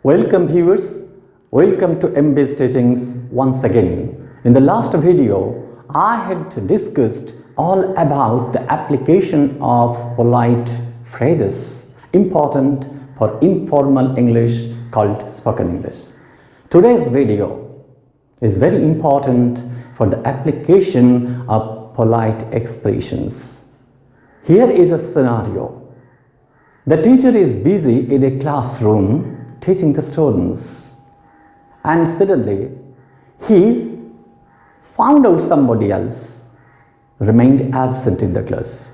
Welcome viewers, welcome to MB's Teachings once again. In the last video, I had discussed all about the application of polite phrases important for informal English called spoken English. Today's video is very important for the application of polite expressions. Here is a scenario. The teacher is busy in a classroom teaching the students, and suddenly he found out somebody else remained absent in the class,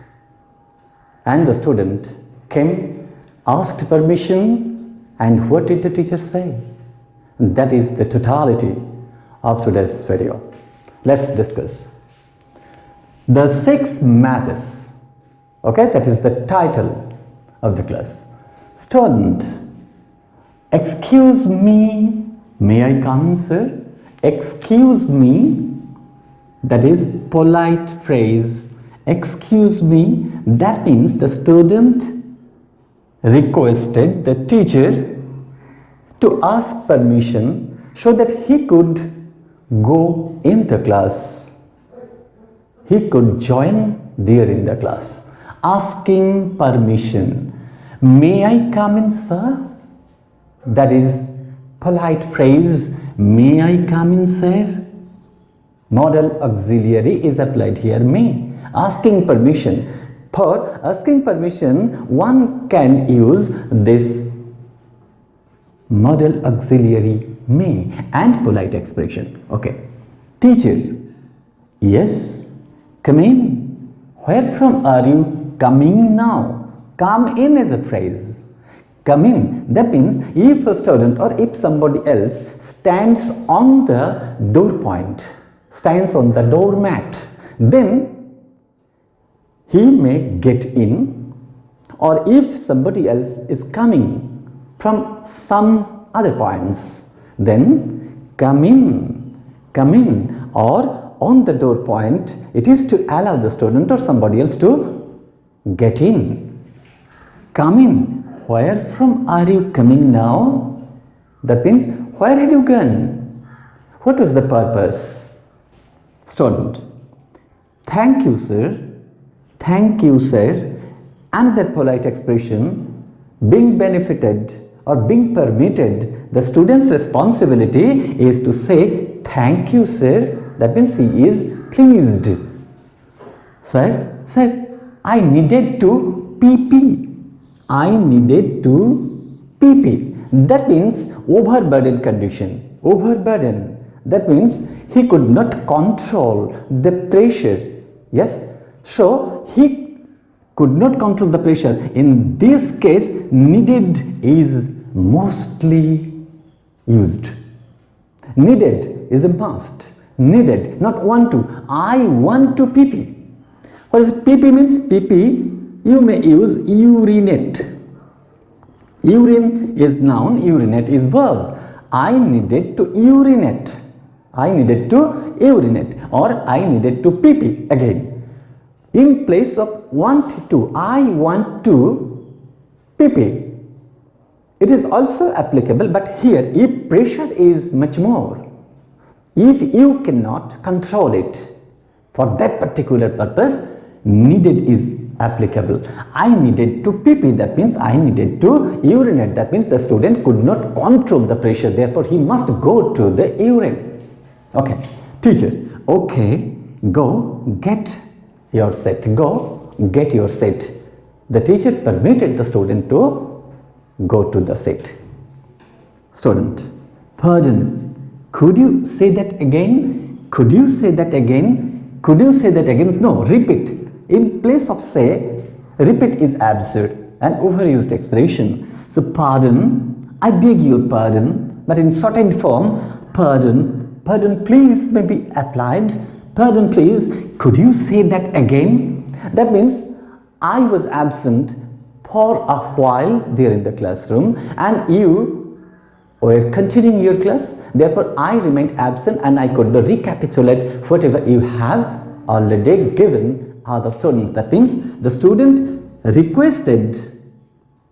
and the student came, asked permission, and what did the teacher say? That is the totality of today's video. Let's discuss the 6 matches. Okay, that is the title of the class. Student, excuse me, may I come in, sir? Excuse me, that is polite phrase. Excuse me, that means the student requested the teacher to ask permission so that he could go in the class. He could join there in the class. Asking permission. May I come in, sir? That is polite phrase. May I come in, sir? Modal auxiliary is applied here. May. Asking permission. For asking permission, one can use this modal auxiliary may and polite expression. Okay. Teacher. Yes. Come in. Where from are you coming now? Come in is a phrase. Come in. That means if a student or if somebody else stands on the door point, stands on the doormat, then he may get in. Or if somebody else is coming from some other points, then come in. Come in. Or on the door point, it is to allow the student or somebody else to get in. Come in. Where from are you coming now? That means, where had you gone? What was the purpose? Student. Thank you, sir. Thank you, sir. Another polite expression, being benefited or being permitted, the student's responsibility is to say, thank you, sir. That means he is pleased. Sir, I needed to pee. I needed to pee. That means overburden condition. Overburden. That means he could not control the pressure. Yes. So he could not control the pressure. In this case, needed is mostly used. Needed is a must. Needed, not want to. I want to pee. What is pee means? Pee. You may use urinate. Urine is noun, urinate is verb. I needed to urinate. I needed to urinate, or I needed to pee again. In place of want to, I want to pee. It is also applicable, but here if pressure is much more, if you cannot control it for that particular purpose, needed is applicable. I needed to pee, that means I needed to urinate. That means the student could not control the pressure, therefore he must go to the urine. Okay. Teacher. Okay. Go get your set. Go get your set. The teacher permitted the student to go to the set. Student. Pardon. Could you say that again? Could you say that again? Could you say that again? No, repeat. In place of say, repeat is absurd and overused expression. So pardon, I beg your pardon, but in shortened form, pardon please may be applied. Pardon please, could you say that again? That means I was absent for a while there in the classroom and you were continuing your class. Therefore, I remained absent and I could recapitulate whatever you have already given other students. That means the student requested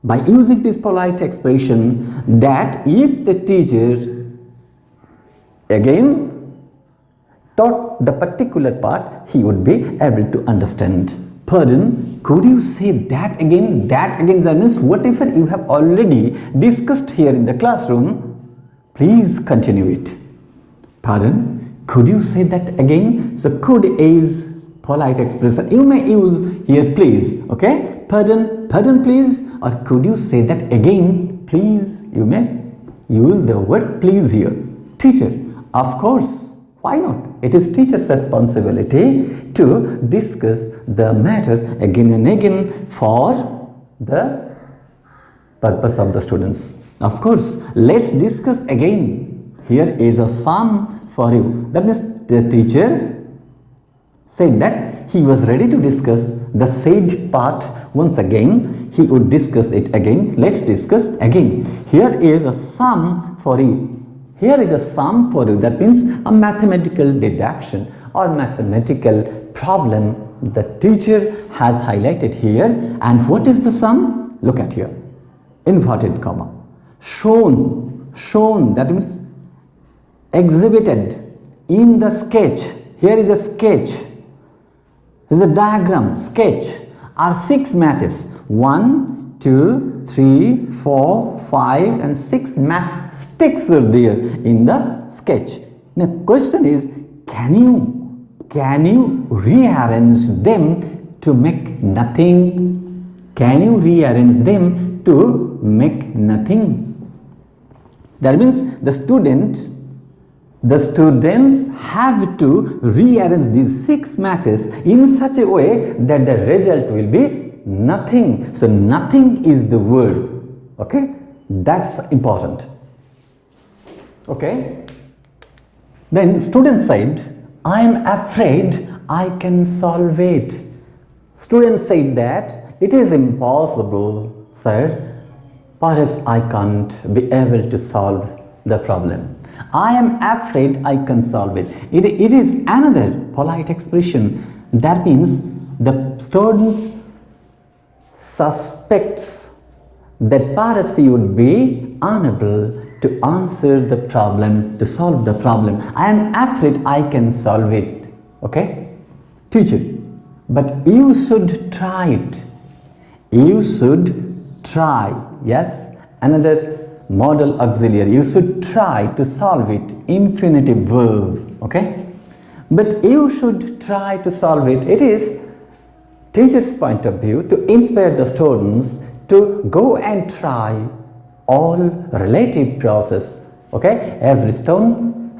by using this polite expression that if the teacher again taught the particular part, he would be able to understand. Pardon, could you say that again? That again, that means whatever you have already discussed here in the classroom, please continue it. Pardon, could you say that again? So could is polite expression. You may use here please, okay? Pardon, pardon please, or could you say that again, please? You may use the word please here. Teacher, of course. Why not? It is teacher's responsibility to discuss the matter again and again for the purpose of the students. Of course, let's discuss again. Here is a sum for you. That means the teacher said that he was ready to discuss the said part once again. He would discuss it again. Let's discuss again. Here is a sum for you. Here is a sum for you. That means a mathematical deduction or mathematical problem the teacher has highlighted here. And what is the sum? Look at here. Inverted comma. Shown. Shown. That means exhibited in the sketch. Here is a sketch. This is a diagram. Sketch. Are 6 matches. 1, 2, 3, 4, 5 and 6 match sticks are there in the sketch. Now question is, can you rearrange them to make nothing? Can you rearrange them to make nothing? That means the students have to rearrange these 6 matches in such a way that the result will be nothing. So nothing is the word. Okay, that's important. Okay, then student said, I am afraid I can solve it. Student said that it is impossible, sir. Perhaps I can't be able to solve the problem. I am afraid I can solve it. It is another polite expression. That means the student suspects that perhaps he would be unable to answer the problem, to solve the problem. I am afraid I can solve it. Okay? Teacher, but you should try it. You should try. Yes? Another modal auxiliary. You should try to solve it. Infinitive verb. Okay? But you should try to solve it. It is teacher's point of view to inspire the students to go and try all relative process. Okay, every stone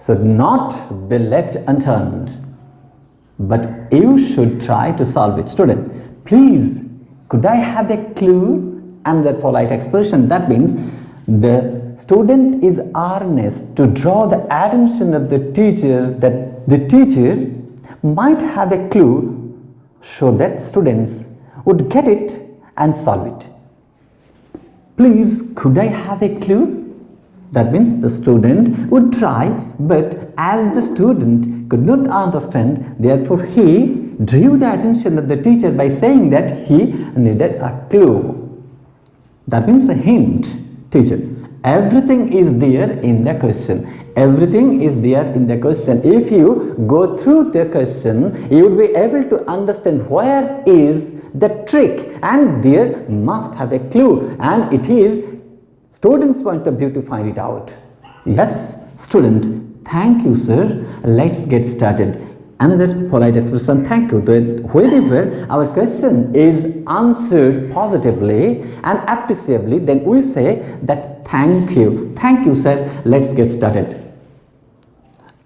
should not be left unturned, but you should try to solve it. Student, please, could I have a clue? And the polite expression, that means the student is earnest to draw the attention of the teacher that the teacher might have a clue so that students would get it and solve it. Please, could I have a clue? That means the student would try, but as the student could not understand, therefore he drew the attention of the teacher by saying that he needed a clue. That means a hint. Teacher, everything is there in the question. Everything is there in the question. If you go through the question, you will be able to understand where is the trick, and there must have a clue, and it is student's point of view to find it out. Yes, student, thank you, sir. Let's get started. Another polite expression, thank you. Whenever our question is answered positively and appreciably, then we say that thank you. Thank you, sir. Let's get started.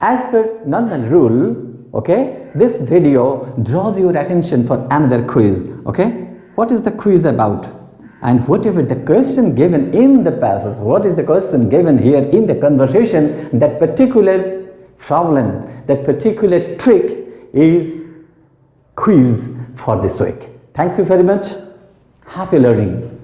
As per normal rule, okay, this video draws your attention for another quiz. Okay, what is the quiz about? And whatever the question given in the passage, what is the question given here in the conversation, that particular problem, that particular trick is quiz for this week. Thank you very much. Happy learning.